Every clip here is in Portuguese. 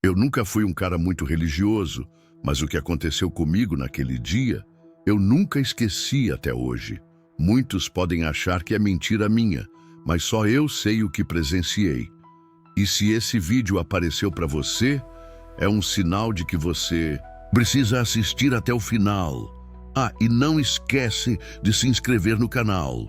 Eu nunca fui um cara muito religioso, mas o que aconteceu comigo naquele dia, eu nunca esqueci até hoje. Muitos podem achar que é mentira minha, mas só eu sei o que presenciei. E se esse vídeo apareceu para você, é um sinal de que você precisa assistir até o final. Ah, e não esquece de se inscrever no canal.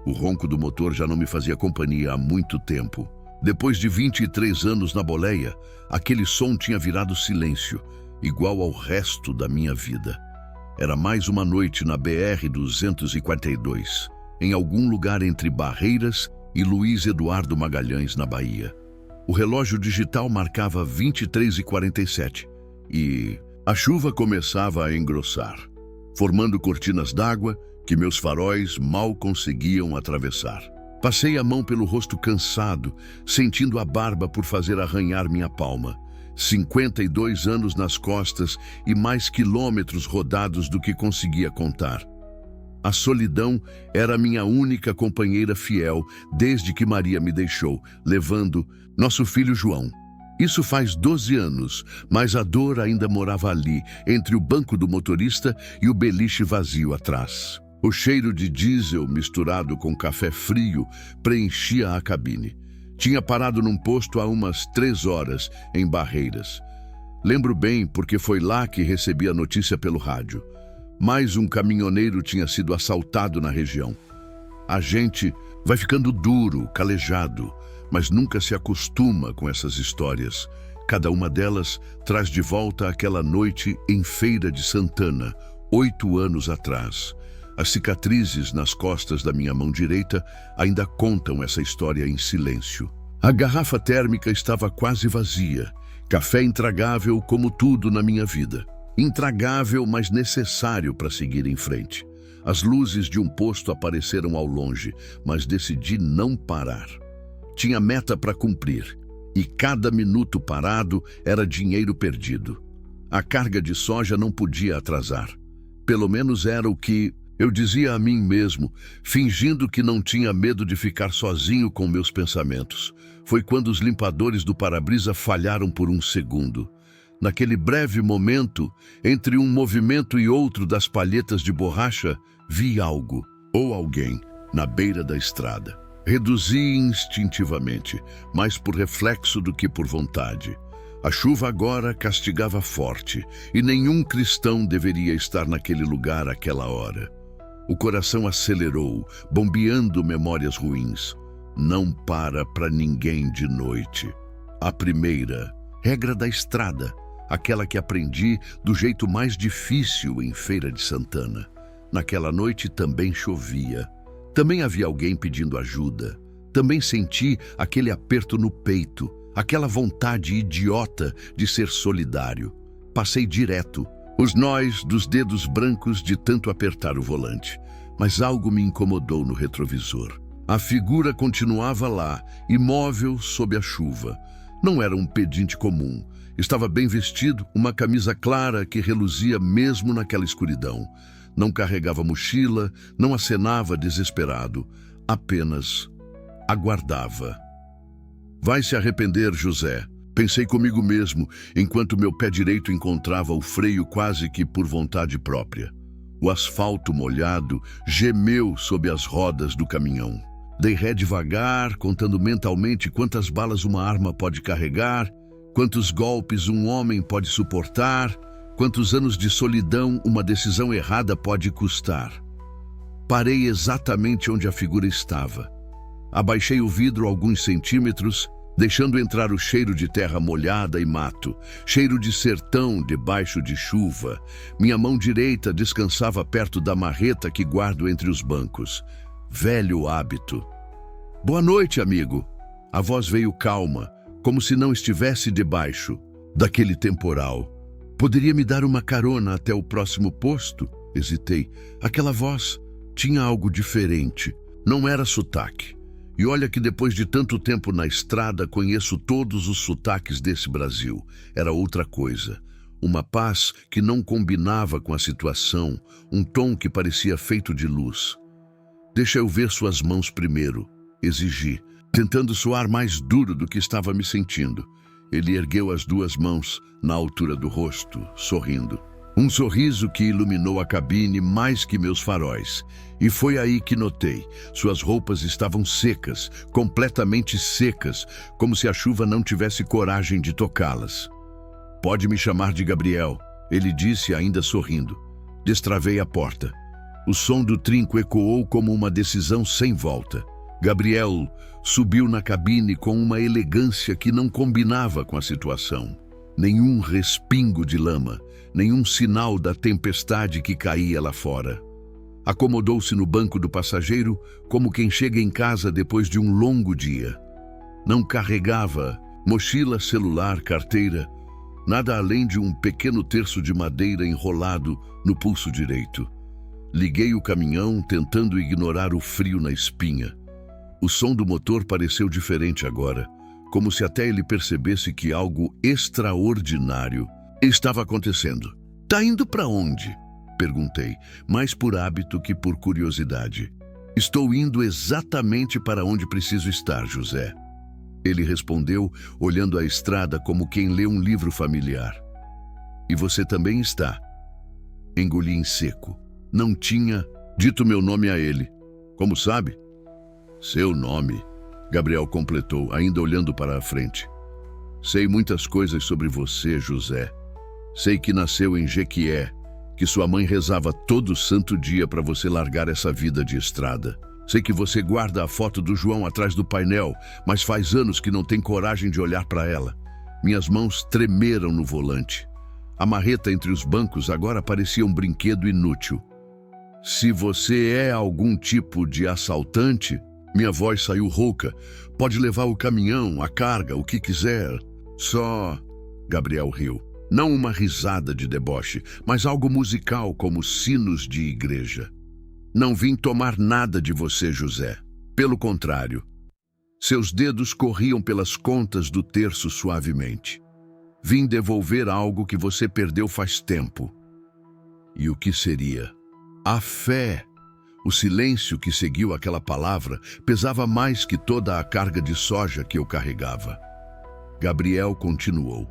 O ronco do motor já não me fazia companhia há muito tempo. Depois de 23 anos na boleia, aquele som tinha virado silêncio, igual ao resto da minha vida. Era mais uma noite na BR-242, em algum lugar entre Barreiras e Luiz Eduardo Magalhães, na Bahia. O relógio digital marcava 23h47 e a chuva começava a engrossar, formando cortinas d'água que meus faróis mal conseguiam atravessar. Passei a mão pelo rosto cansado, sentindo a barba por fazer arranhar minha palma. 52 anos nas costas e mais quilômetros rodados do que conseguia contar. A solidão era minha única companheira fiel desde que Maria me deixou, levando nosso filho João. Isso faz 12 anos, mas a dor ainda morava ali, entre o banco do motorista e o beliche vazio atrás. O cheiro de diesel misturado com café frio preenchia a cabine. Tinha parado num posto há umas 3 horas, em Barreiras. Lembro bem porque foi lá que recebi a notícia pelo rádio. Mais um caminhoneiro tinha sido assaltado na região. A gente vai ficando duro, calejado, mas nunca se acostuma com essas histórias. Cada uma delas traz de volta aquela noite em Feira de Santana, 8 anos atrás. As cicatrizes nas costas da minha mão direita ainda contam essa história em silêncio. A garrafa térmica estava quase vazia. Café intragável como tudo na minha vida. Intragável, mas necessário para seguir em frente. As luzes de um posto apareceram ao longe, mas decidi não parar. Tinha meta para cumprir, e cada minuto parado era dinheiro perdido. A carga de soja não podia atrasar. Pelo menos era o que eu dizia a mim mesmo, fingindo que não tinha medo de ficar sozinho com meus pensamentos. Foi quando os limpadores do para-brisa falharam por um segundo. Naquele breve momento, entre um movimento e outro das palhetas de borracha, vi algo, ou alguém, na beira da estrada. Reduzi instintivamente, mais por reflexo do que por vontade. A chuva agora castigava forte, e nenhum cristão deveria estar naquele lugar àquela hora. O coração acelerou, bombeando memórias ruins. Não para ninguém de noite. A primeira, regra da estrada, aquela que aprendi do jeito mais difícil em Feira de Santana. Naquela noite também chovia. Também havia alguém pedindo ajuda. Também senti aquele aperto no peito, aquela vontade idiota de ser solidário. Passei direto, os nós dos dedos brancos de tanto apertar o volante. Mas algo me incomodou no retrovisor. A figura continuava lá, imóvel sob a chuva. Não era um pedinte comum. Estava bem vestido, uma camisa clara que reluzia mesmo naquela escuridão. Não carregava mochila, não acenava desesperado. Apenas aguardava. Vai se arrepender, José. Pensei comigo mesmo, enquanto meu pé direito encontrava o freio quase que por vontade própria. O asfalto molhado gemeu sob as rodas do caminhão. Dei ré devagar, contando mentalmente quantas balas uma arma pode carregar, quantos golpes um homem pode suportar, quantos anos de solidão uma decisão errada pode custar. Parei exatamente onde a figura estava. Abaixei o vidro alguns centímetros, deixando entrar o cheiro de terra molhada e mato, cheiro de sertão debaixo de chuva. Minha mão direita descansava perto da marreta que guardo entre os bancos. Velho hábito. Boa noite, amigo. A voz veio calma, como se não estivesse debaixo daquele temporal. Poderia me dar uma carona até o próximo posto? Hesitei. Aquela voz tinha algo diferente. Não era sotaque. E olha que depois de tanto tempo na estrada, conheço todos os sotaques desse Brasil. Era outra coisa. Uma paz que não combinava com a situação, um tom que parecia feito de luz. Deixa eu ver suas mãos primeiro, exigi, tentando soar mais duro do que estava me sentindo. Ele ergueu as duas mãos na altura do rosto, sorrindo. Um sorriso que iluminou a cabine mais que meus faróis. E foi aí que notei. Suas roupas estavam secas, completamente secas, como se a chuva não tivesse coragem de tocá-las. "Pode me chamar de Gabriel", ele disse, ainda sorrindo. Destravei a porta. O som do trinco ecoou como uma decisão sem volta. Gabriel subiu na cabine com uma elegância que não combinava com a situação. Nenhum respingo de lama, nenhum sinal da tempestade que caía lá fora. Acomodou-se no banco do passageiro como quem chega em casa depois de um longo dia. Não carregava mochila, celular, carteira, nada além de um pequeno terço de madeira enrolado no pulso direito. Liguei o caminhão, tentando ignorar o frio na espinha. O som do motor pareceu diferente agora, como se até ele percebesse que algo extraordinário estava acontecendo. "Tá indo para onde?", perguntei, mais por hábito que por curiosidade. "Estou indo exatamente para onde preciso estar, José", ele respondeu, olhando a estrada como quem lê um livro familiar. "E você também está." Engoli em seco. Não tinha dito meu nome a ele. "Como sabe?" "Seu nome", Gabriel completou, ainda olhando para a frente. "Sei muitas coisas sobre você, José. Sei que nasceu em Jequié, que sua mãe rezava todo santo dia para você largar essa vida de estrada. Sei que você guarda a foto do João atrás do painel, mas faz anos que não tem coragem de olhar para ela." Minhas mãos tremeram no volante. A marreta entre os bancos agora parecia um brinquedo inútil. "Se você é algum tipo de assaltante..." Minha voz saiu rouca. "Pode levar o caminhão, a carga, o que quiser. Só..." Gabriel riu. Não uma risada de deboche, mas algo musical como sinos de igreja. "Não vim tomar nada de você, José. Pelo contrário." Seus dedos corriam pelas contas do terço suavemente. "Vim devolver algo que você perdeu faz tempo." E o que seria? A fé. O silêncio que seguiu aquela palavra pesava mais que toda a carga de soja que eu carregava. Gabriel continuou.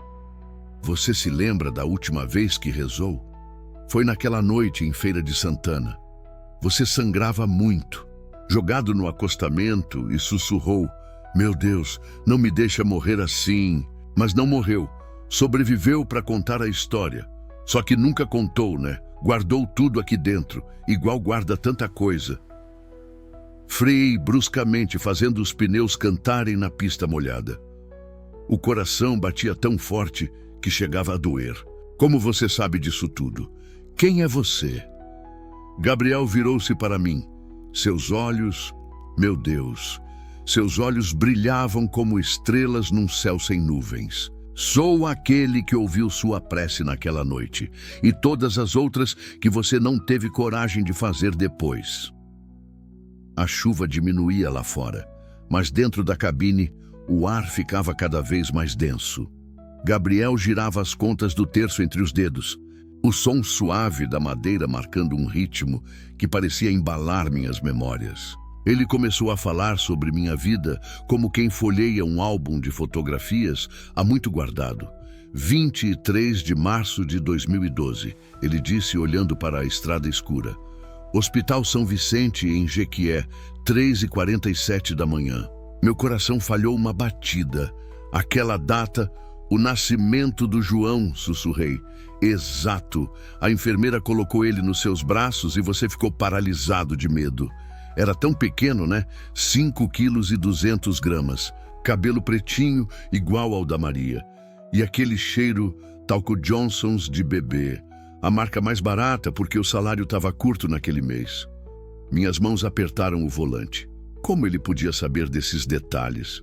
"Você se lembra da última vez que rezou? Foi naquela noite em Feira de Santana. Você sangrava muito, jogado no acostamento, e sussurrou: 'Meu Deus, não me deixa morrer assim.' Mas não morreu. Sobreviveu para contar a história. Só que nunca contou, né? Guardou tudo aqui dentro, igual guarda tanta coisa." Freiei bruscamente, fazendo os pneus cantarem na pista molhada. O coração batia tão forte que chegava a doer. "Como você sabe disso tudo? Quem é você?" Gabriel virou-se para mim. Seus olhos, meu Deus, seus olhos brilhavam como estrelas num céu sem nuvens. "Sou aquele que ouviu sua prece naquela noite, e todas as outras que você não teve coragem de fazer depois." A chuva diminuía lá fora, mas dentro da cabine o ar ficava cada vez mais denso. Gabriel girava as contas do terço entre os dedos, o som suave da madeira marcando um ritmo que parecia embalar minhas memórias. Ele começou a falar sobre minha vida como quem folheia um álbum de fotografias há muito guardado. 23 de março de 2012, ele disse olhando para a estrada escura. Hospital São Vicente, em Jequié, 3h47 da manhã. Meu coração falhou uma batida. Aquela data, o nascimento do João, sussurrei. Exato. A enfermeira colocou ele nos seus braços e você ficou paralisado de medo. Era tão pequeno, né? 5,2 kg. Cabelo pretinho, igual ao da Maria. E aquele cheiro talco Johnson's de bebê. A marca mais barata porque o salário estava curto naquele mês. Minhas mãos apertaram o volante. Como ele podia saber desses detalhes?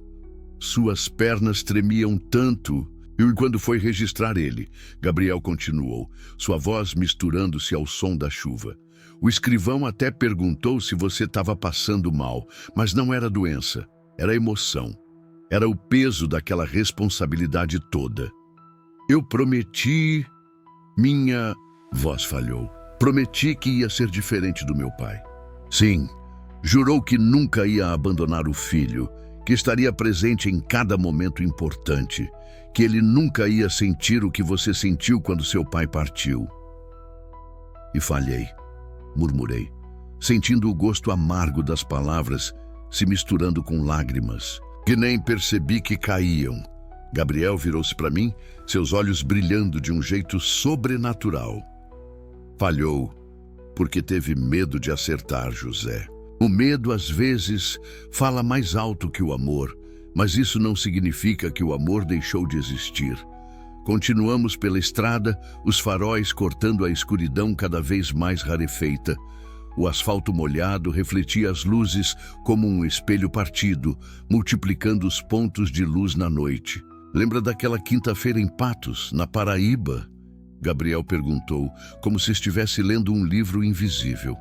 Suas pernas tremiam tanto. E quando foi registrar ele, Gabriel continuou, sua voz misturando-se ao som da chuva. O escrivão até perguntou se você estava passando mal, mas não era doença, era emoção. Era o peso daquela responsabilidade toda. Eu prometi... Minha voz falhou. Prometi que ia ser diferente do meu pai. Sim, jurou que nunca ia abandonar o filho que estaria presente em cada momento importante, que ele nunca ia sentir o que você sentiu quando seu pai partiu. E falhei, murmurei, sentindo o gosto amargo das palavras se misturando com lágrimas, que nem percebi que caíam. Gabriel virou-se para mim, seus olhos brilhando de um jeito sobrenatural. Falhou, porque teve medo de acertar, José. O medo, às vezes, fala mais alto que o amor, mas isso não significa que o amor deixou de existir. Continuamos pela estrada, os faróis cortando a escuridão cada vez mais rarefeita. O asfalto molhado refletia as luzes como um espelho partido, multiplicando os pontos de luz na noite. Lembra daquela quinta-feira em Patos, na Paraíba? Gabriel perguntou, como se estivesse lendo um livro invisível.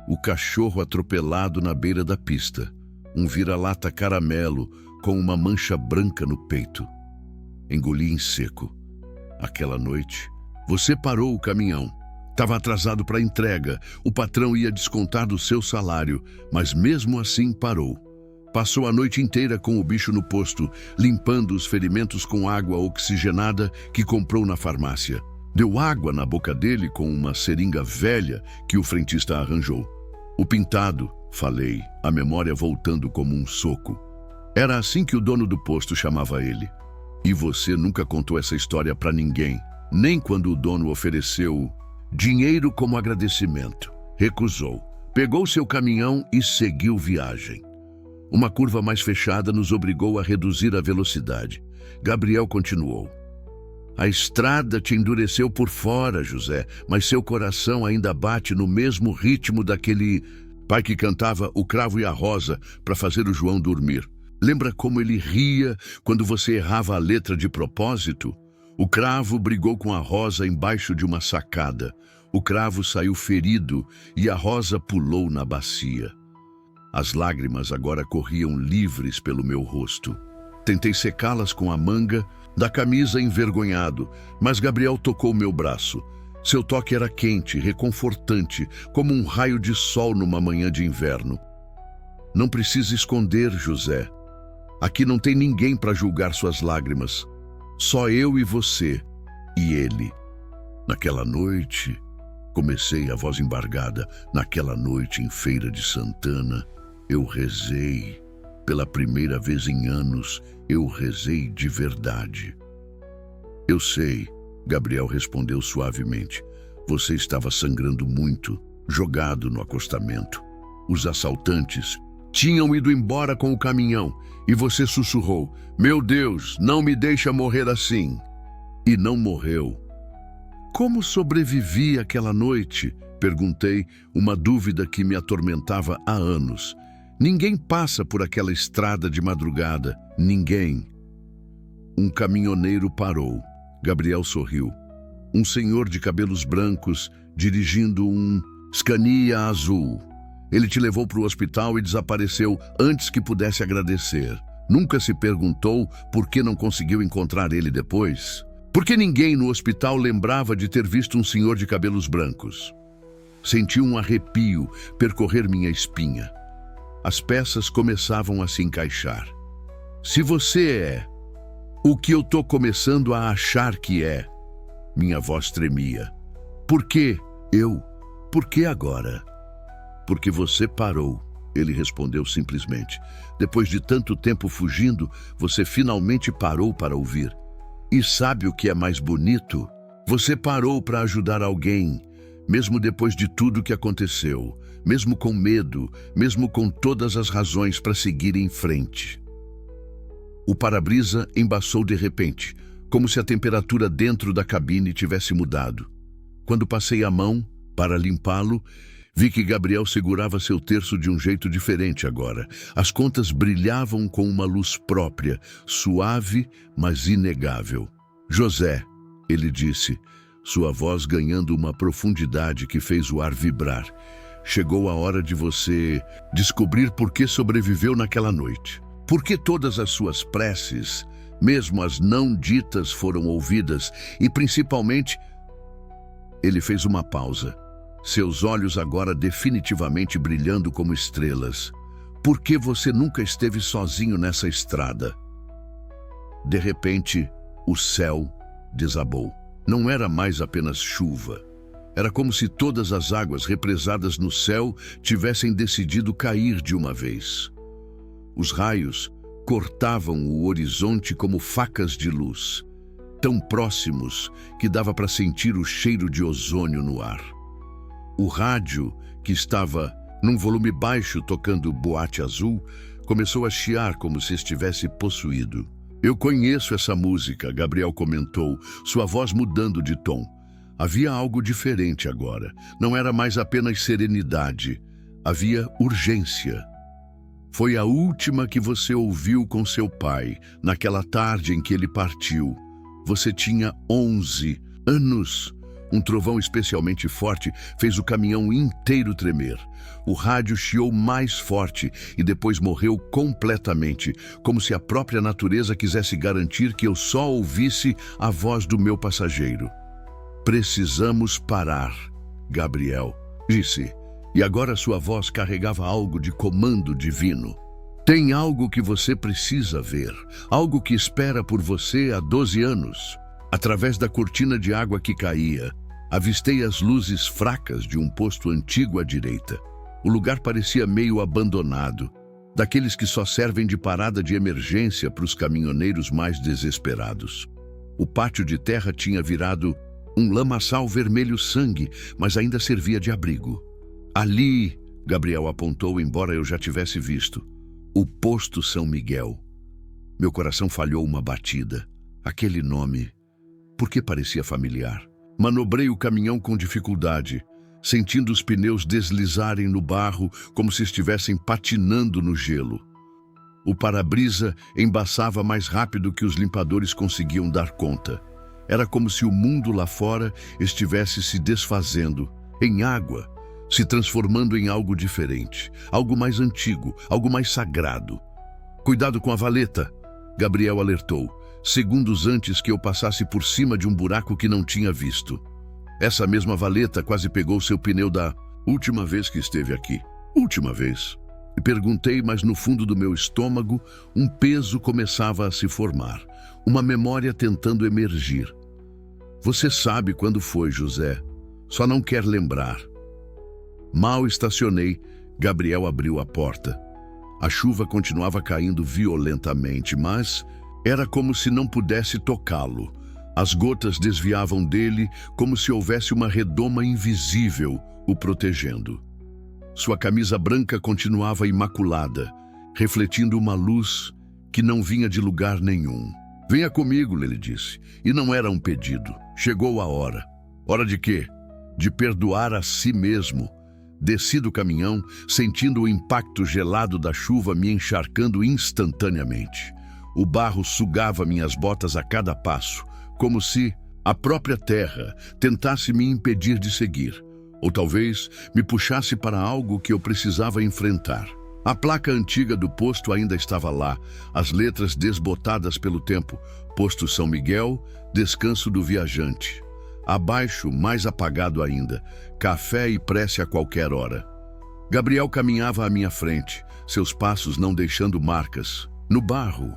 O cachorro atropelado na beira da pista, um vira-lata caramelo com uma mancha branca no peito. Engoli em seco. Aquela noite, você parou o caminhão. Estava atrasado para a entrega, o patrão ia descontar do seu salário, mas mesmo assim parou. Passou a noite inteira com o bicho no posto, limpando os ferimentos com água oxigenada que comprou na farmácia. Deu água na boca dele com uma seringa velha que o frentista arranjou. O pintado, falei, a memória voltando como um soco. Era assim que o dono do posto chamava ele. E você nunca contou essa história para ninguém, nem quando o dono ofereceu dinheiro como agradecimento. Recusou. Pegou seu caminhão e seguiu viagem. Uma curva mais fechada nos obrigou a reduzir a velocidade. Gabriel continuou. A estrada te endureceu por fora, José, mas seu coração ainda bate no mesmo ritmo daquele pai que cantava O Cravo e a Rosa para fazer o João dormir. Lembra como ele ria quando você errava a letra de propósito? O cravo brigou com a rosa embaixo de uma sacada. O cravo saiu ferido e a rosa pulou na bacia. As lágrimas agora corriam livres pelo meu rosto. Tentei secá-las com a manga da camisa envergonhado, mas Gabriel tocou meu braço. Seu toque era quente, reconfortante, como um raio de sol numa manhã de inverno. Não precisa esconder, José. Aqui não tem ninguém para julgar suas lágrimas. Só eu e você e ele. Naquela noite, comecei a voz embargada, naquela noite em Feira de Santana, eu rezei. Pela primeira vez em anos, eu rezei de verdade. Eu sei, Gabriel respondeu suavemente. Você estava sangrando muito, jogado no acostamento. Os assaltantes tinham ido embora com o caminhão e você sussurrou, meu Deus, não me deixa morrer assim. E não morreu. Como sobrevivi àquela noite? Perguntei, uma dúvida que me atormentava há anos. Ninguém passa por aquela estrada de madrugada. Ninguém. Um caminhoneiro parou. Gabriel sorriu. Um senhor de cabelos brancos, dirigindo um Scania azul. Ele te levou para o hospital e desapareceu antes que pudesse agradecer. Nunca se perguntou por que não conseguiu encontrar ele depois? Porque ninguém no hospital lembrava de ter visto um senhor de cabelos brancos. Senti um arrepio percorrer minha espinha. As peças começavam a se encaixar. Se você é o que eu estou começando a achar que é, minha voz tremia. Por quê? Eu? Por que agora? Porque você parou, ele respondeu simplesmente. Depois de tanto tempo fugindo, você finalmente parou para ouvir. E sabe o que é mais bonito? Você parou para ajudar alguém, mesmo depois de tudo que aconteceu, mesmo com medo, mesmo com todas as razões para seguir em frente. O para-brisa embaçou de repente, como se a temperatura dentro da cabine tivesse mudado. Quando passei a mão para limpá-lo, vi que Gabriel segurava seu terço de um jeito diferente agora. As contas brilhavam com uma luz própria, suave, mas inegável. José, ele disse, sua voz ganhando uma profundidade que fez o ar vibrar. Chegou a hora de você descobrir por que sobreviveu naquela noite. Por que todas as suas preces, mesmo as não ditas, foram ouvidas e principalmente... Ele fez uma pausa, seus olhos agora definitivamente brilhando como estrelas. Por que você nunca esteve sozinho nessa estrada? De repente, o céu desabou. Não era mais apenas chuva. Era como se todas as águas represadas no céu tivessem decidido cair de uma vez. Os raios cortavam o horizonte como facas de luz, tão próximos que dava para sentir o cheiro de ozônio no ar. O rádio, que estava num volume baixo tocando Boate Azul, começou a chiar como se estivesse possuído. Eu conheço essa música, Gabriel comentou, sua voz mudando de tom. Havia algo diferente agora. Não era mais apenas serenidade. Havia urgência. Foi a última que você ouviu com seu pai, naquela tarde em que ele partiu. Você tinha 11 anos. Um trovão especialmente forte fez o caminhão inteiro tremer. O rádio chiou mais forte e depois morreu completamente, como se a própria natureza quisesse garantir que eu só ouvisse a voz do meu passageiro. Precisamos parar, Gabriel, disse, e agora sua voz carregava algo de comando divino. Tem algo que você precisa ver, algo que espera por você há 12 anos. Através da cortina de água que caía, avistei as luzes fracas de um posto antigo à direita. O lugar parecia meio abandonado, daqueles que só servem de parada de emergência para os caminhoneiros mais desesperados. O pátio de terra tinha virado um lamaçal vermelho sangue, mas ainda servia de abrigo. Ali, Gabriel apontou, embora eu já tivesse visto, o posto São Miguel. Meu coração falhou uma batida. Aquele nome, por que parecia familiar? Manobrei o caminhão com dificuldade, sentindo os pneus deslizarem no barro como se estivessem patinando no gelo. O para-brisa embaçava mais rápido que os limpadores conseguiam dar conta. Era como se o mundo lá fora estivesse se desfazendo, em água, se transformando em algo diferente, algo mais antigo, algo mais sagrado. Cuidado com a valeta, Gabriel alertou, segundos antes que eu passasse por cima de um buraco que não tinha visto. Essa mesma valeta quase pegou seu pneu da última vez que esteve aqui. Última vez. E perguntei, mas no fundo do meu estômago, um peso começava a se formar. Uma memória tentando emergir. Você sabe quando foi, José. Só não quer lembrar. Mal estacionei, Gabriel abriu a porta. A chuva continuava caindo violentamente, mas era como se não pudesse tocá-lo. As gotas desviavam dele como se houvesse uma redoma invisível o protegendo. Sua camisa branca continuava imaculada, refletindo uma luz que não vinha de lugar nenhum. Venha comigo, ele disse, e não era um pedido. Chegou a hora. Hora de quê? De perdoar a si mesmo. Desci do caminhão, sentindo o impacto gelado da chuva me encharcando instantaneamente. O barro sugava minhas botas a cada passo, como se a própria terra tentasse me impedir de seguir, ou talvez me puxasse para algo que eu precisava enfrentar. A placa antiga do posto ainda estava lá, as letras desbotadas pelo tempo. Posto São Miguel, descanso do viajante. Abaixo, mais apagado ainda, café e prece a qualquer hora. Gabriel caminhava à minha frente, seus passos não deixando marcas. No barro,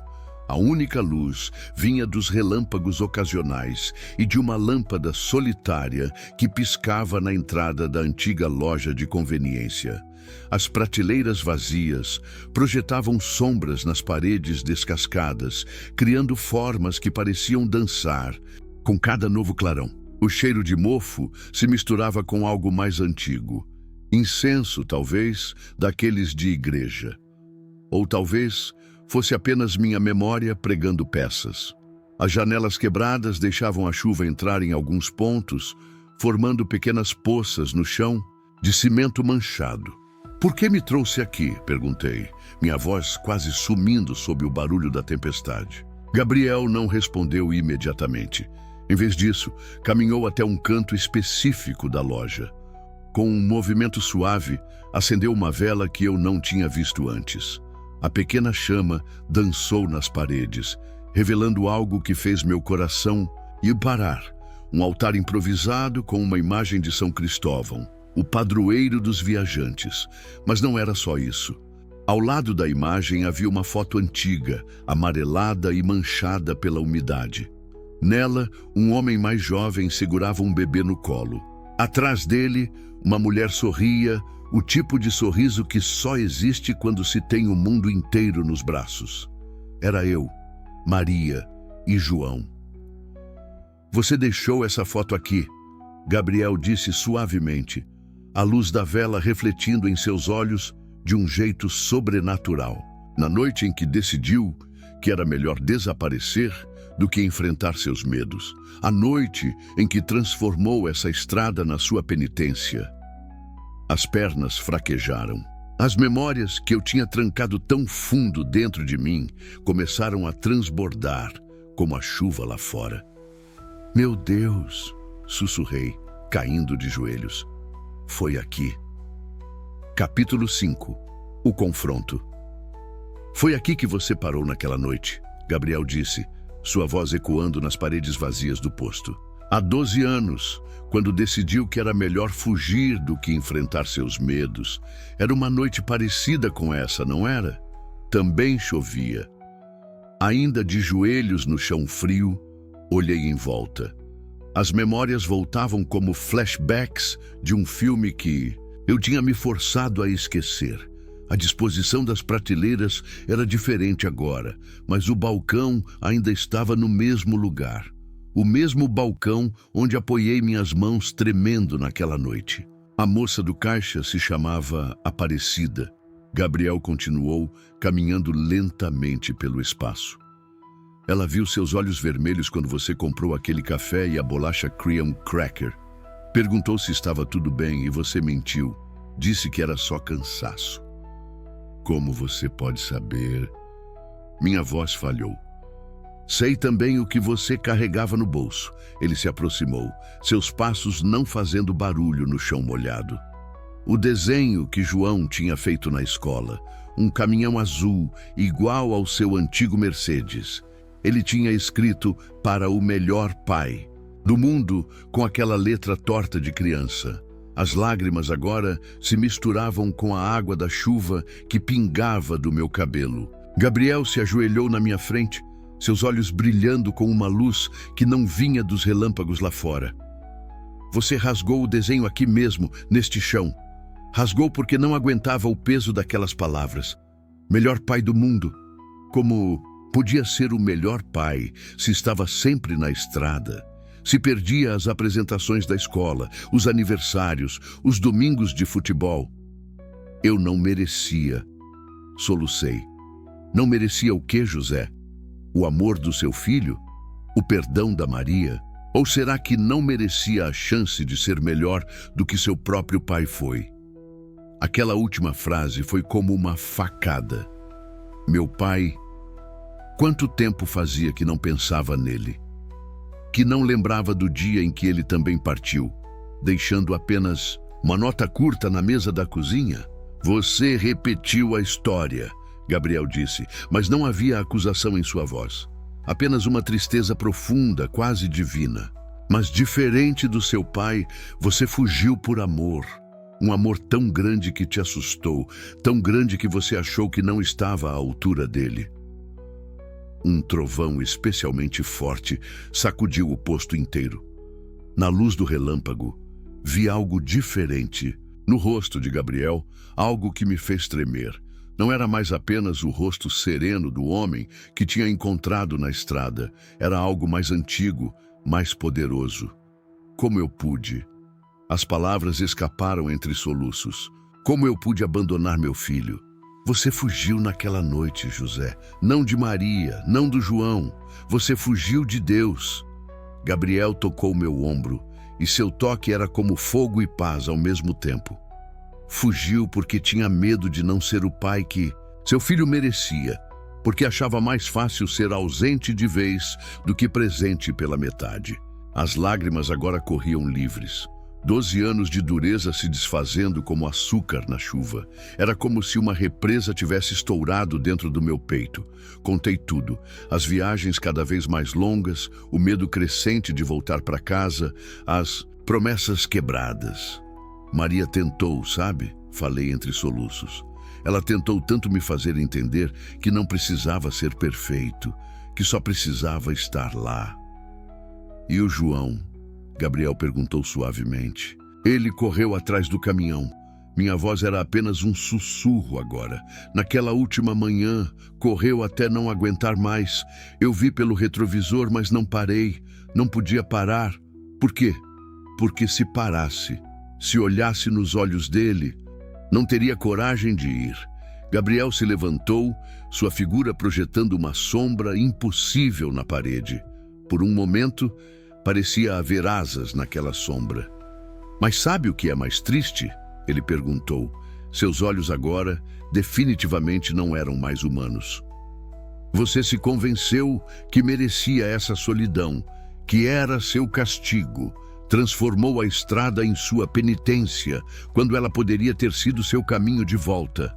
a única luz vinha dos relâmpagos ocasionais e de uma lâmpada solitária que piscava na entrada da antiga loja de conveniência. As prateleiras vazias projetavam sombras nas paredes descascadas, criando formas que pareciam dançar com cada novo clarão. O cheiro de mofo se misturava com algo mais antigo. Incenso, talvez, daqueles de igreja. Ou talvez fosse apenas minha memória pregando peças. As janelas quebradas deixavam a chuva entrar em alguns pontos, formando pequenas poças no chão de cimento manchado. Por que me trouxe aqui? Perguntei, minha voz quase sumindo sob o barulho da tempestade. Gabriel não respondeu imediatamente. Em vez disso, caminhou até um canto específico da loja. Com um movimento suave, acendeu uma vela que eu não tinha visto antes. A pequena chama dançou nas paredes, revelando algo que fez meu coração ir parar. Um altar improvisado com uma imagem de São Cristóvão, o padroeiro dos viajantes. Mas não era só isso. Ao lado da imagem havia uma foto antiga, amarelada e manchada pela umidade. Nela, um homem mais jovem segurava um bebê no colo. Atrás dele, uma mulher sorria, o tipo de sorriso que só existe quando se tem o mundo inteiro nos braços. Era eu, Maria e João. "Você deixou essa foto aqui", Gabriel disse suavemente, a luz da vela refletindo em seus olhos de um jeito sobrenatural. "Na noite em que decidiu que era melhor desaparecer do que enfrentar seus medos. A noite em que transformou essa estrada na sua penitência." As pernas fraquejaram. As memórias que eu tinha trancado tão fundo dentro de mim começaram a transbordar como a chuva lá fora. "Meu Deus", sussurrei, caindo de joelhos. "Foi aqui." Capítulo 5. O confronto. "Foi aqui que você parou naquela noite", Gabriel disse, sua voz ecoando nas paredes vazias do posto. "Há 12 anos, quando decidiu que era melhor fugir do que enfrentar seus medos. Era uma noite parecida com essa, não era? Também chovia. Ainda de joelhos no chão frio, olhei em volta. As memórias voltavam como flashbacks de um filme que eu tinha me forçado a esquecer. A disposição das prateleiras era diferente agora, mas o balcão ainda estava no mesmo lugar. O mesmo balcão onde apoiei minhas mãos tremendo naquela noite. A moça do caixa se chamava Aparecida. Gabriel continuou caminhando lentamente pelo espaço. "Ela viu seus olhos vermelhos quando você comprou aquele café e a bolacha Cream Cracker. Perguntou se estava tudo bem e você mentiu. Disse que era só cansaço." "Como você pode saber?" Minha voz falhou. "Sei também o que você carregava no bolso." Ele se aproximou, seus passos não fazendo barulho no chão molhado. "O desenho que João tinha feito na escola. Um caminhão azul, igual ao seu antigo Mercedes. Ele tinha escrito para o melhor pai do mundo com aquela letra torta de criança. As lágrimas agora se misturavam com a água da chuva que pingava do meu cabelo. Gabriel se ajoelhou na minha frente, seus olhos brilhando com uma luz que não vinha dos relâmpagos lá fora. "Você rasgou o desenho aqui mesmo, neste chão. Rasgou porque não aguentava o peso daquelas palavras. Melhor pai do mundo. Como podia ser o melhor pai se estava sempre na estrada? Se perdia as apresentações da escola, os aniversários, os domingos de futebol. Eu não merecia." Solucei. "Não merecia o quê, José? O amor do seu filho? O perdão da Maria? Ou será que não merecia a chance de ser melhor do que seu próprio pai foi?" Aquela última frase foi como uma facada. Meu pai... Quanto tempo fazia que não pensava nele? Que não lembrava do dia em que ele também partiu, deixando apenas uma nota curta na mesa da cozinha? "Você repetiu a história", Gabriel disse, mas não havia acusação em sua voz. Apenas uma tristeza profunda, quase divina. "Mas diferente do seu pai, você fugiu por amor. Um amor tão grande que te assustou, tão grande que você achou que não estava à altura dele." Um trovão especialmente forte sacudiu o posto inteiro. Na luz do relâmpago, vi algo diferente no rosto de Gabriel, algo que me fez tremer. Não era mais apenas o rosto sereno do homem que tinha encontrado na estrada. Era algo mais antigo, mais poderoso. Como eu pude? As palavras escaparam entre soluços. Como eu pude abandonar meu filho? Você fugiu naquela noite, José. Não de Maria, não do João. Você fugiu de Deus. Gabriel tocou meu ombro, e seu toque era como fogo e paz ao mesmo tempo. Fugiu porque tinha medo de não ser o pai que seu filho merecia, porque achava mais fácil ser ausente de vez do que presente pela metade. As lágrimas agora corriam livres. 12 anos de dureza se desfazendo como açúcar na chuva. Era como se uma represa tivesse estourado dentro do meu peito. Contei tudo. As viagens cada vez mais longas, o medo crescente de voltar para casa, as promessas quebradas. Maria tentou, sabe? Falei entre soluços. Ela tentou tanto me fazer entender que não precisava ser perfeito, que só precisava estar lá. E o João? Gabriel perguntou suavemente. Ele correu atrás do caminhão. Minha voz era apenas um sussurro agora. Naquela última manhã, correu até não aguentar mais. Eu vi pelo retrovisor, mas não parei. Não podia parar. Por quê? Porque se parasse, se olhasse nos olhos dele, não teria coragem de ir. Gabriel se levantou, sua figura projetando uma sombra impossível na parede. Por um momento, parecia haver asas naquela sombra. Mas sabe o que é mais triste? Ele perguntou. Seus olhos agora definitivamente não eram mais humanos. Você se convenceu que merecia essa solidão, que era seu castigo. Transformou a estrada em sua penitência, quando ela poderia ter sido seu caminho de volta.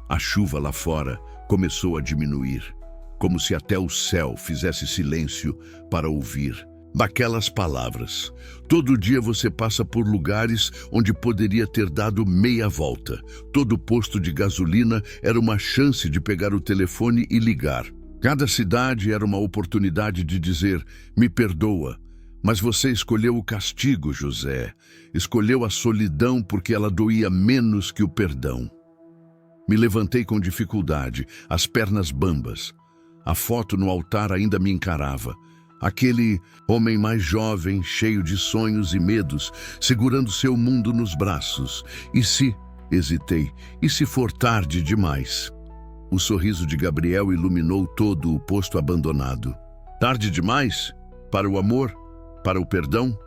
A chuva lá fora começou a diminuir, como se até o céu fizesse silêncio para ouvir daquelas palavras. Todo dia você passa por lugares onde poderia ter dado meia volta. Todo posto de gasolina era uma chance de pegar o telefone e ligar. Cada cidade era uma oportunidade de dizer, me perdoa. Mas você escolheu o castigo, José. Escolheu a solidão porque ela doía menos que o perdão. Me levantei com dificuldade, as pernas bambas. A foto no altar ainda me encarava. Aquele homem mais jovem, cheio de sonhos e medos, segurando seu mundo nos braços. Hesitei, e se for tarde demais? O sorriso de Gabriel iluminou todo o posto abandonado. Tarde demais? Para o amor? Para o perdão?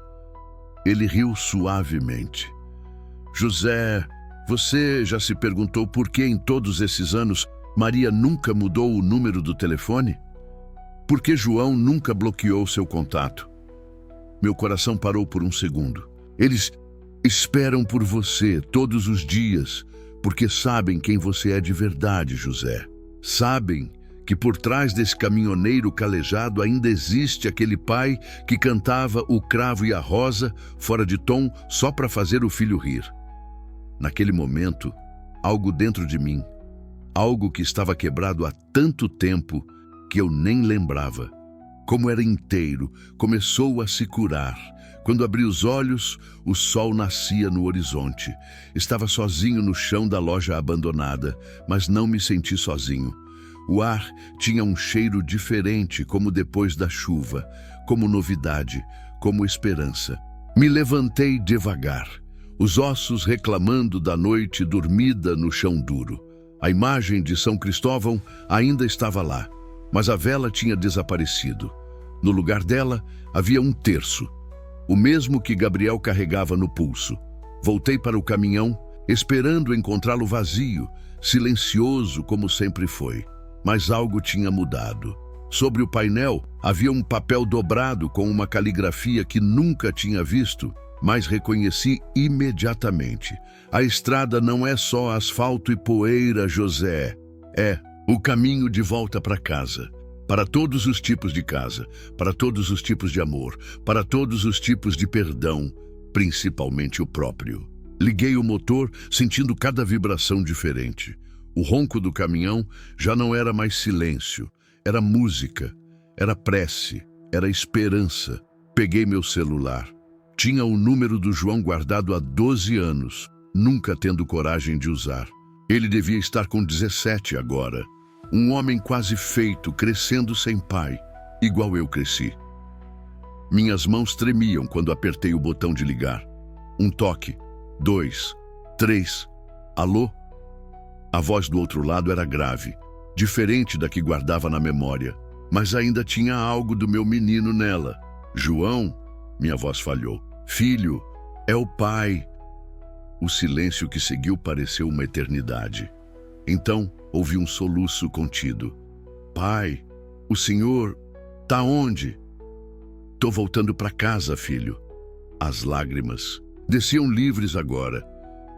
Ele riu suavemente. José, você já se perguntou por que em todos esses anos Maria nunca mudou o número do telefone? Por que João nunca bloqueou seu contato? Meu coração parou por um segundo. Eles esperam por você todos os dias, porque sabem quem você é de verdade, José. Sabem que por trás desse caminhoneiro calejado ainda existe aquele pai que cantava O Cravo e a Rosa fora de tom só para fazer o filho rir. Naquele momento, algo dentro de mim, algo que estava quebrado há tanto tempo que eu nem lembrava, como era inteiro, começou a se curar. Quando abri os olhos, o sol nascia no horizonte. Estava sozinho no chão da loja abandonada, mas não me senti sozinho. O ar tinha um cheiro diferente, como depois da chuva, como novidade, como esperança. Me levantei devagar, os ossos reclamando da noite dormida no chão duro. A imagem de São Cristóvão ainda estava lá, mas a vela tinha desaparecido. No lugar dela, havia um terço, o mesmo que Gabriel carregava no pulso. Voltei para o caminhão, esperando encontrá-lo vazio, silencioso como sempre foi. Mas algo tinha mudado. Sobre o painel, havia um papel dobrado com uma caligrafia que nunca tinha visto, mas reconheci imediatamente. A estrada não é só asfalto e poeira, José. É o caminho de volta para casa. Para todos os tipos de casa, para todos os tipos de amor, para todos os tipos de perdão, principalmente o próprio. Liguei o motor, sentindo cada vibração diferente. O ronco do caminhão já não era mais silêncio, era música, era prece, era esperança. Peguei meu celular. Tinha o número do João guardado há 12 anos, nunca tendo coragem de usar. Ele devia estar com 17 agora. Um homem quase feito, crescendo sem pai, igual eu cresci. Minhas mãos tremiam quando apertei o botão de ligar. Um toque, 2, 3. Alô? A voz do outro lado era grave, diferente da que guardava na memória, mas ainda tinha algo do meu menino nela. João, minha voz falhou. Filho, é o pai. O silêncio que seguiu pareceu uma eternidade. Então, ouvi um soluço contido. Pai, o senhor tá onde? Tô voltando para casa, filho. As lágrimas desciam livres agora.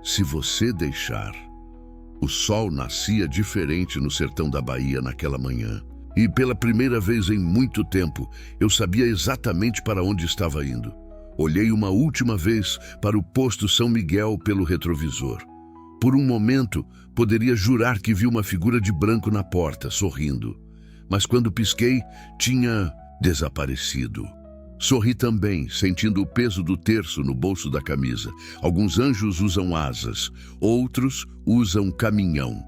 Se você deixar. O sol nascia diferente no sertão da Bahia naquela manhã. E pela primeira vez em muito tempo, eu sabia exatamente para onde estava indo. Olhei uma última vez para o posto São Miguel pelo retrovisor. Por um momento, poderia jurar que vi uma figura de branco na porta, sorrindo. Mas quando pisquei, tinha desaparecido. Sorri também, sentindo o peso do terço no bolso da camisa. Alguns anjos usam asas, outros usam caminhão.